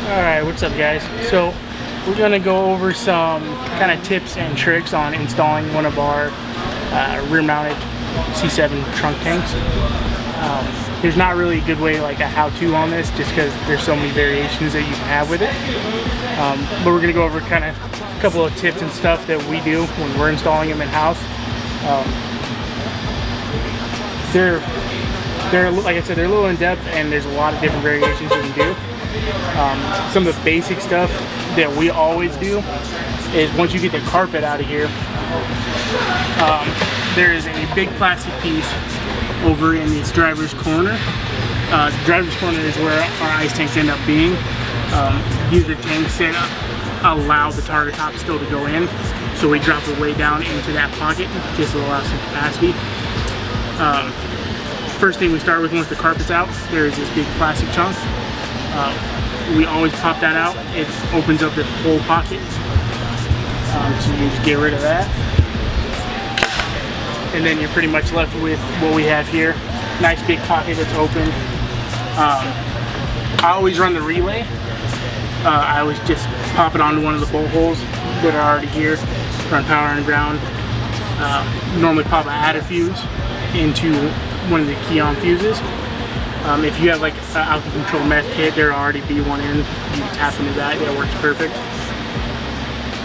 Alright, what's up guys? So we're going to go over some kind of tips and tricks on installing one of our rear mounted C7 trunk tanks. There's not really a good way, like a how-to on this, just because there's so many variations that you can have with it. But we're going to go over kind of a couple of tips and stuff that we do when we're installing them in-house. They're, like I said, they're a little in-depth, and there's a lot of different variations you can do. Some of the basic stuff that we always do is once you get the carpet out of here, there is a big plastic piece over in this driver's corner. The driver's corner is where our ice tanks end up being. These are tanks that allow the targa top still to go in, so we drop it way down into that pocket just to allow some capacity. First thing we start with once the carpet's out, there is this big plastic chunk. We always pop that out. It opens up the whole pocket. So you just get rid of that. And then you're pretty much left with what we have here. Nice big pocket that's open. I always run the relay. I always just pop it onto one of the bolt holes that are already here. Run power and ground. Normally pop an adder fuse into one of the key-on fuses. If you have like an alcohol control meth kit, there'll already be one in. You can tap into that, that works perfect.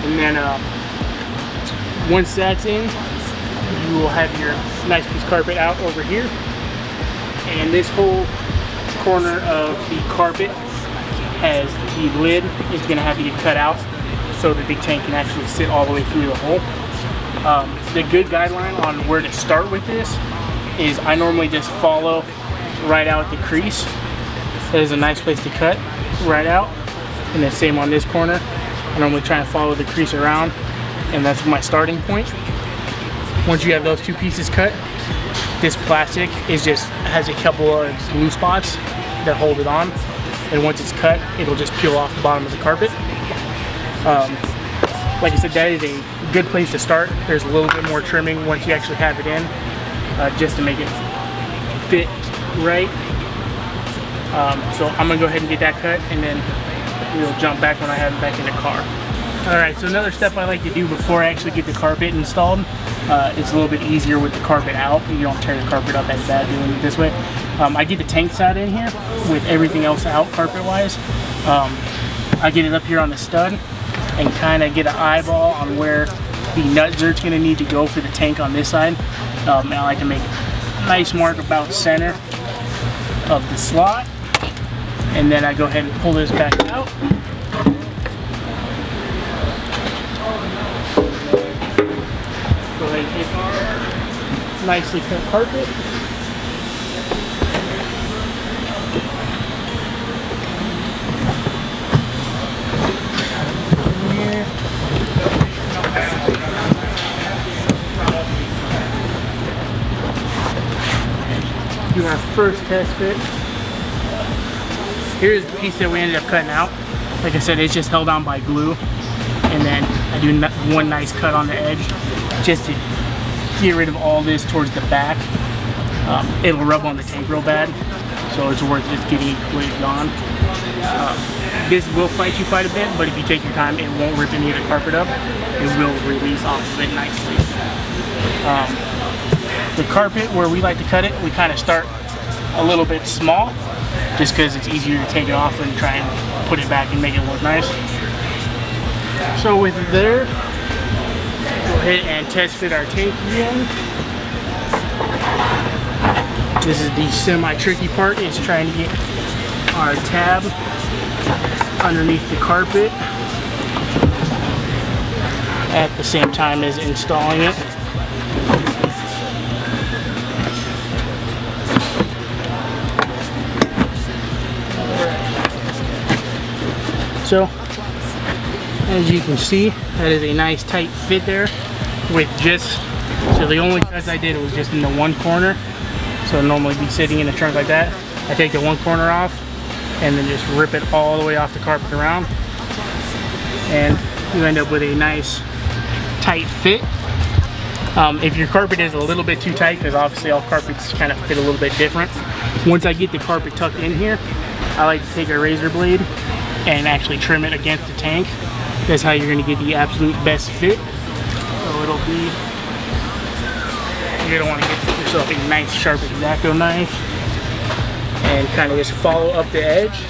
And then once that's in, you will have your nice piece of carpet out over here. And this whole corner of the carpet has the lid. It's going to have to get cut out so the big tank can actually sit all the way through the hole. The good guideline on where to start with this is I normally just follow right out the crease. That is a nice place to cut, right out. And then same on this corner. I normally try and follow the crease around, and that's my starting point. Once you have those two pieces cut, this plastic has a couple of glue spots that hold it on. And once it's cut, it'll just peel off the bottom of the carpet. Like I said, that is a good place to start. There's a little bit more trimming once you actually have it in, just to make it fit right. So I'm gonna go ahead and get that cut, and then we'll jump back when I have it back in the car. Alright, so another step I like to do before I actually get the carpet installed, it's a little bit easier with the carpet out. You don't tear the carpet up as bad doing it this way. I get the tank side in here with everything else out carpet wise. I get it up here on the stud and kind of get an eyeball on where the nut zert's going to need to go for the tank on this side. And I like to make a nice mark about center of the slot, and then I go ahead and pull this back out. Go ahead and take our nicely cut carpet. Do our first test fit. Here's the piece that we ended up cutting out. Like I said, it's just held on by glue, and then I do one nice cut on the edge just to get rid of all this towards the back. It'll rub on the tank real bad, so it's worth just getting it completely gone. This will fight you quite a bit, but if you take your time, it won't rip any of the carpet up. It will release off of it nicely. The carpet, where we like to cut it, we kind of start a little bit small, just because it's easier to take it off and try and put it back and make it look nice. So with there, go ahead and test fit our tank again. This is the semi-tricky part, is trying to get our tab underneath the carpet at the same time as installing it. So, as you can see, that is a nice tight fit there with so the only cuts I did was just in the one corner. So it'll normally be sitting in a trunk like that. I take the one corner off and then just rip it all the way off the carpet around. And you end up with a nice tight fit. If your carpet is a little bit too tight, because obviously all carpets kind of fit a little bit different. Once I get the carpet tucked in here, I like to take a razor blade and actually trim it against the tank. That's how you're going to get the absolute best fit. So it'll be, you're going to want to get yourself a nice sharp X-Acto knife and kind of just follow up the edge.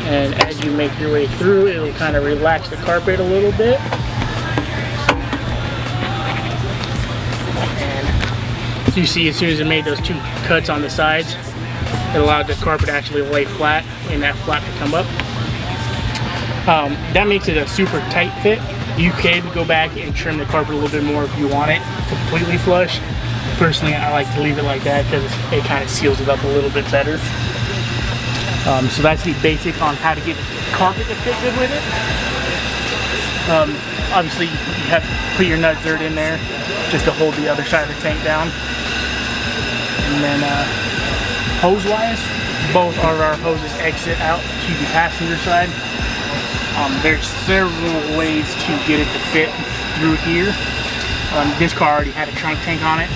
And as you make your way through, it'll kind of relax the carpet a little bit. And you see, as soon as it made those 2 cuts on the sides, it allowed the carpet to actually lay flat and that flap to come up. That makes it a super tight fit. You can go back and trim the carpet a little bit more if you want it completely flush. Personally, I like to leave it like that because it kind of seals it up a little bit better. So that's the basic on how to get the carpet to fit good with it. Obviously, you have to put your nut zert in there just to hold the other side of the tank down. And then hose-wise, both of our hoses exit out to the passenger side. There's several ways to get it to fit through here. This car already had a trunk tank on it,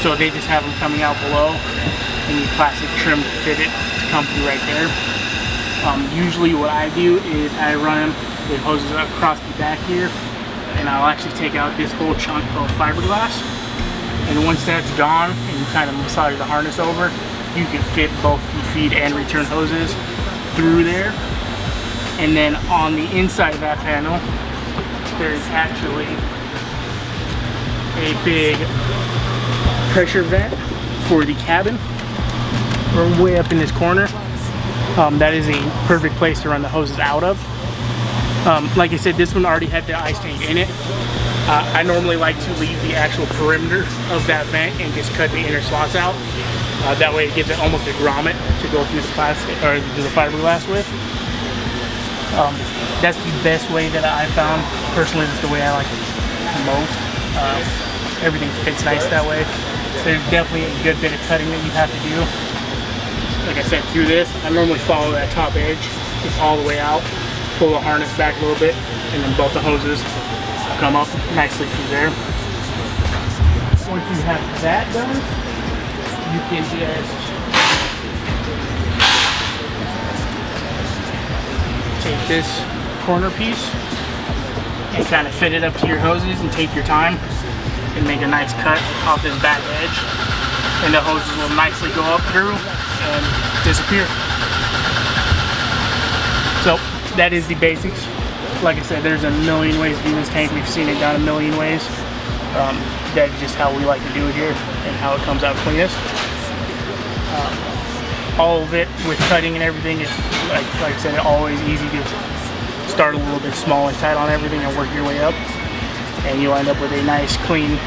so they just have them coming out below and the plastic trim to fit it to come through right there. Usually what I do is I run the hoses across the back here, and I'll actually take out this whole chunk of fiberglass. And once that's gone and you kind of massage the harness over, you can fit both the feed and return hoses through there. And then on the inside of that panel, there's actually a big pressure vent for the cabin. We're way up in this corner. That is a perfect place to run the hoses out of. Like I said, this one already had the ice tank in it. I normally like to leave the actual perimeter of that vent and just cut the inner slots out. That way it gives it almost a grommet to go through the plastic or the fiberglass with. That's the best way that I found. Personally, that's the way I like it most. Everything fits nice that way. There's definitely a good bit of cutting that you have to do. Like I said, through this, I normally follow that top edge just all the way out, pull the harness back a little bit, and then both the hoses come up nicely through there. Once you have that done, you can just take this corner piece and kind of fit it up to your hoses and take your time and make a nice cut off this back edge, and the hoses will nicely go up through and disappear. So that is the basics. Like I said, there's a million ways to do this tank. We've seen it done a million ways. That's just how we like to do it here and how it comes out cleanest. All of it with cutting and everything is like I said, always easy to start a little bit small and tight on everything and work your way up, and you'll end up with a nice clean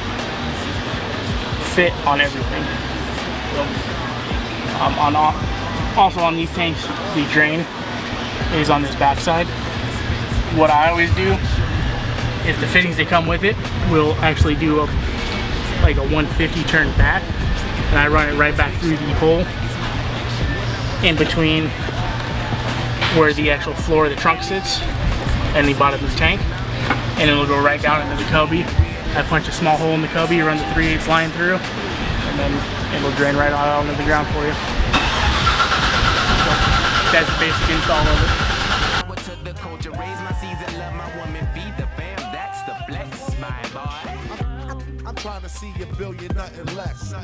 fit on everything. So, also on these tanks, the drain is on this back side. What I always do is the fittings that come with it will actually do like a 150 turn back, and I run it right back through the hole in between where the actual floor of the trunk sits and the bottom of the tank, and it'll go right down into the cubby. I punch a small hole in the cubby, run the 3/8 line through, and then it'll drain right out onto the ground for you. So that's the basic install of it. I'm trying to see you billion, nothing less.